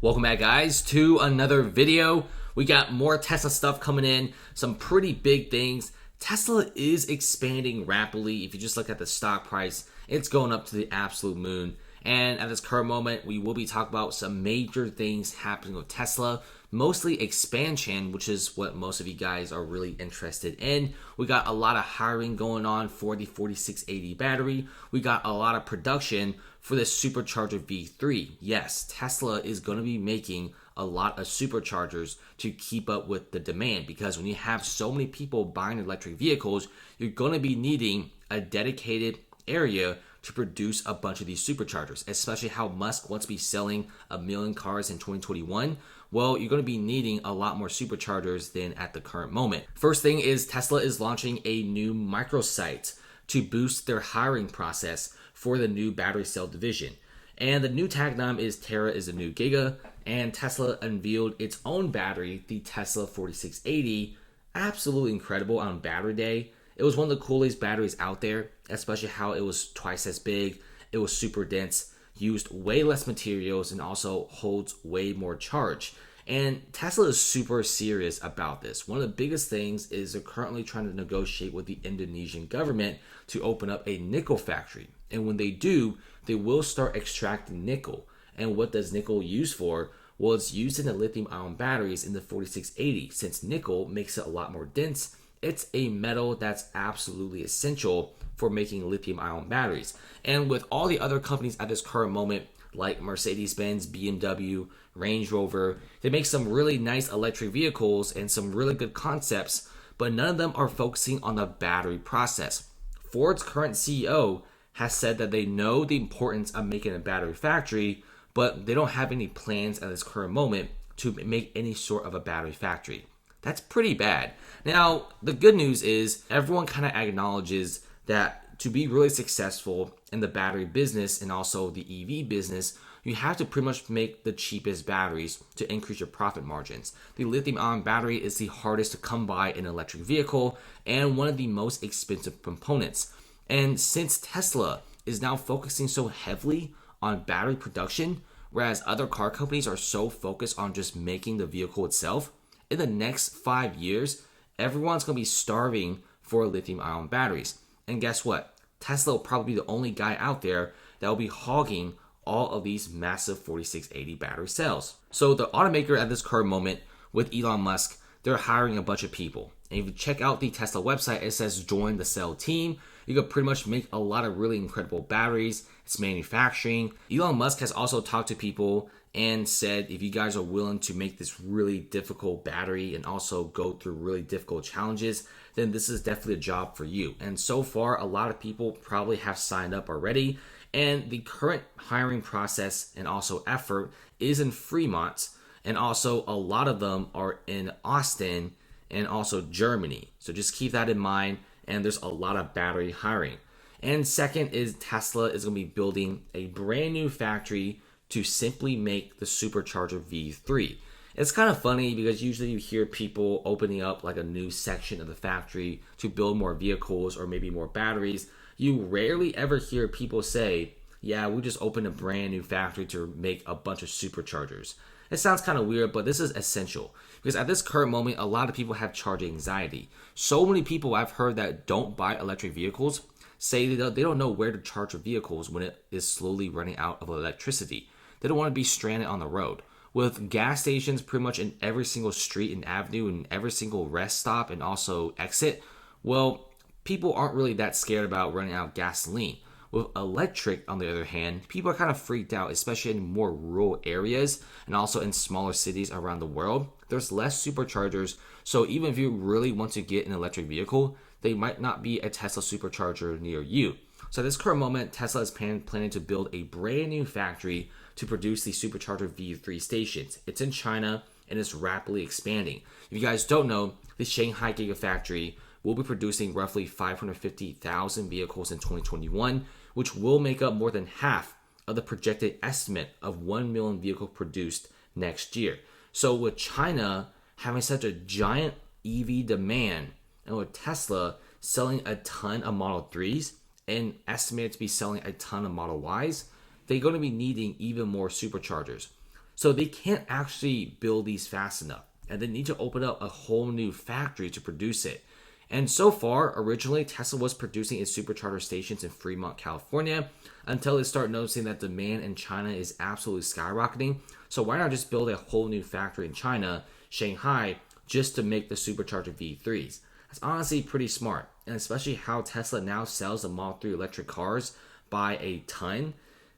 Welcome back, guys, to another video. We got more Tesla stuff coming in, some pretty big things. Tesla is expanding rapidly. If you just look at the stock price, it's going up to the absolute moon. And at this current moment, we will be talking about some major things happening with Tesla, mostly expansion, which is what most of you guys are really interested in. We got a lot of hiring going on for the 4680 battery. We got a lot of production for the Supercharger V3. Yes, Tesla is going to be making a lot of superchargers to keep up with the demand, because when you have so many people buying electric vehicles, you're going to be needing a dedicated area to produce a bunch of these superchargers, especially how Musk wants to be selling 1 million cars in 2021. Well, you're going to be needing a lot more superchargers than at the current moment. First thing is Tesla is launching a new microsite to boost their hiring process for the new battery cell division. And the new tagline is Terra is a new Giga, and Tesla unveiled its own battery, the Tesla 4680. Absolutely incredible on battery day. It was one of the coolest batteries out there, especially how it was twice as big, it was super dense, used way less materials, and also holds way more charge. And Tesla is super serious about this. One of the biggest things is they're currently trying to negotiate with the Indonesian government to open up a nickel factory. And when they do, they will start extracting nickel. And what does nickel use for? Well, it's used in the lithium-ion batteries in the 4680. Since nickel makes it a lot more dense, it's a metal that's absolutely essential for making lithium-ion batteries. And with all the other companies at this current moment, like Mercedes-Benz, BMW, Range Rover, they make some really nice electric vehicles and some really good concepts, but none of them are focusing on the battery process. Ford's current CEO has said that they know the importance of making a battery factory, but they don't have any plans at this current moment to make any sort of a battery factory. That's pretty bad. Now, the good news is everyone kind of acknowledges that to be really successful in the battery business and also the EV business, you have to pretty much make the cheapest batteries to increase your profit margins. The lithium-ion battery is the hardest to come by in an electric vehicle and one of the most expensive components. And since Tesla is now focusing so heavily on battery production, whereas other car companies are so focused on just making the vehicle itself, in the next 5 years, everyone's going to be starving for lithium-ion batteries. And guess what? Tesla will probably be the only guy out there that will be hogging all of these massive 4680 battery cells. So the automaker at this current moment with Elon Musk, they're hiring a bunch of people. And if you check out the Tesla website, it says join the cell team. You can pretty much make a lot of really incredible batteries. It's manufacturing. Elon Musk has also talked to people and said, if you guys are willing to make this really difficult battery and also go through really difficult challenges, then this is definitely a job for you. And so far, a lot of people probably have signed up already. And the current hiring process and also effort is in Fremont. And also a lot of them are in Austin and also Germany. So just keep that in mind. And there's a lot of battery hiring. And second is Tesla is going to be building a brand new factory to simply make the Supercharger V3. It's kind of funny because usually you hear people opening up like a new section of the factory to build more vehicles or maybe more batteries. You rarely ever hear people say, yeah, we just opened a brand new factory to make a bunch of superchargers. It sounds kind of weird, but this is essential because at this current moment, a lot of people have charge anxiety. So many people I've heard that don't buy electric vehicles say they don't know where to charge their vehicles when it is slowly running out of electricity. They don't want to be stranded on the road. With gas stations pretty much in every single street and avenue and every single rest stop and also exit, well, people aren't really that scared about running out of gasoline. With electric, on the other hand, people are kind of freaked out, especially in more rural areas and also in smaller cities around the world. There's less superchargers, so even if you really want to get an electric vehicle, they might not be a Tesla supercharger near you. So at this current moment, Tesla is planning to build a brand new factory to produce the Supercharger V3 stations. It's in China and it's rapidly expanding. If you guys don't know, the Shanghai Gigafactory will be producing roughly 550,000 vehicles in 2021, which will make up more than half of the projected estimate of 1 million vehicles produced next year. So with China having such a giant EV demand and with Tesla selling a ton of Model 3s and estimated to be selling a ton of Model Ys, they're going to be needing even more superchargers. So they can't actually build these fast enough, and they need to open up a whole new factory to produce it. And so far, originally, Tesla was producing its supercharger stations in Fremont, California, until they start noticing that demand in China is absolutely skyrocketing. So why not just build a whole new factory in China, Shanghai, just to make the supercharger V3s? That's honestly pretty smart, and especially how Tesla now sells the Model 3 electric cars by a ton.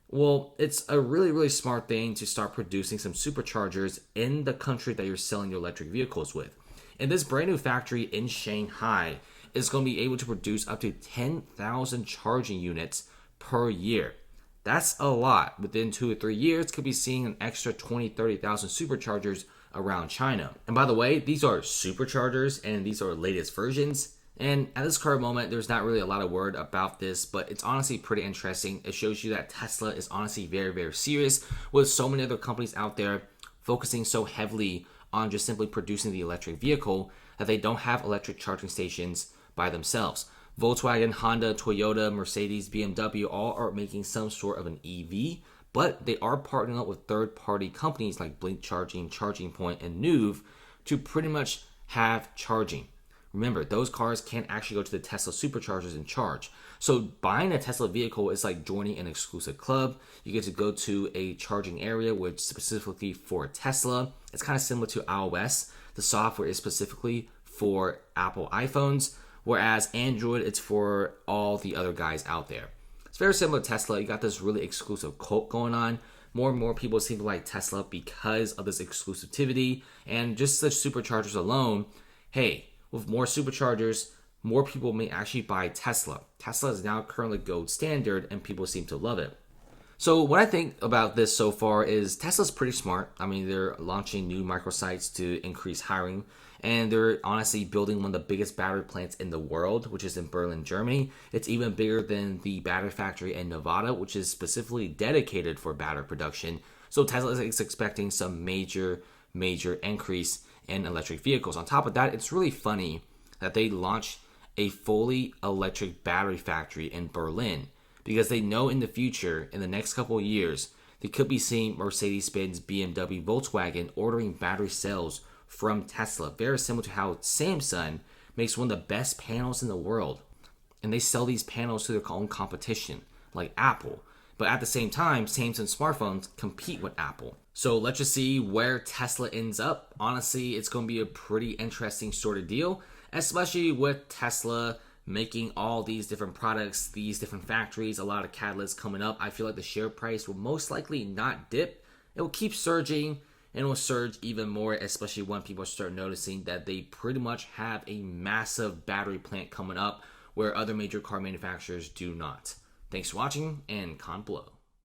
Well, it's a really, really smart thing to start producing some superchargers in the country that you're selling your electric vehicles with. And this brand new factory in Shanghai is going to be able to produce up to 10,000 charging units per year. That's a lot. Within 2 or 3 years, could be seeing an extra 20, 30,000 superchargers around China. And by the way, these are superchargers and these are latest versions. And at this current moment, there's not really a lot of word about this, but it's honestly pretty interesting. It shows you that Tesla is honestly very, very serious, with so many other companies out there focusing so heavily on just simply producing the electric vehicle that they don't have electric charging stations by themselves. Volkswagen, Honda, Toyota, Mercedes, BMW all are making some sort of an EV, but they are partnering up with third-party companies like Blink Charging, Charging Point, and Nuve to pretty much have charging. Remember, those cars can't actually go to the Tesla superchargers and charge. So buying a Tesla vehicle is like joining an exclusive club. You get to go to a charging area which specifically for Tesla. It's kind of similar to iOS. The software is specifically for Apple iPhones, whereas Android, it's for all the other guys out there. It's very similar to Tesla. You got this really exclusive cult going on. More and more people seem to like Tesla because of this exclusivity and just the superchargers alone. Hey, with more superchargers, more people may actually buy Tesla. Tesla is now currently gold standard and people seem to love it. So what I think about this so far is Tesla's pretty smart. I mean, they're launching new microsites to increase hiring, and they're honestly building one of the biggest battery plants in the world, which is in Berlin, Germany. It's even bigger than the battery factory in Nevada, which is specifically dedicated for battery production. So Tesla is expecting some major increase in electric vehicles. On top of that, it's really funny that they launched a fully electric battery factory in Berlin, because they know in the future, in the next couple of years, they could be seeing Mercedes-Benz, BMW, Volkswagen ordering battery cells from Tesla. Very similar to how Samsung makes one of the best panels in the world. And they sell these panels to their own competition, like Apple. But at the same time, Samsung smartphones compete with Apple. So let's just see where Tesla ends up. Honestly, it's going to be a pretty interesting sort of deal, especially with Tesla making all these different products, these different factories, a lot of catalysts coming up. I feel like the share price will most likely not dip. It will keep surging, and it will surge even more, especially when people start noticing that they pretty much have a massive battery plant coming up where other major car manufacturers do not. Thanks for watching, and comment below.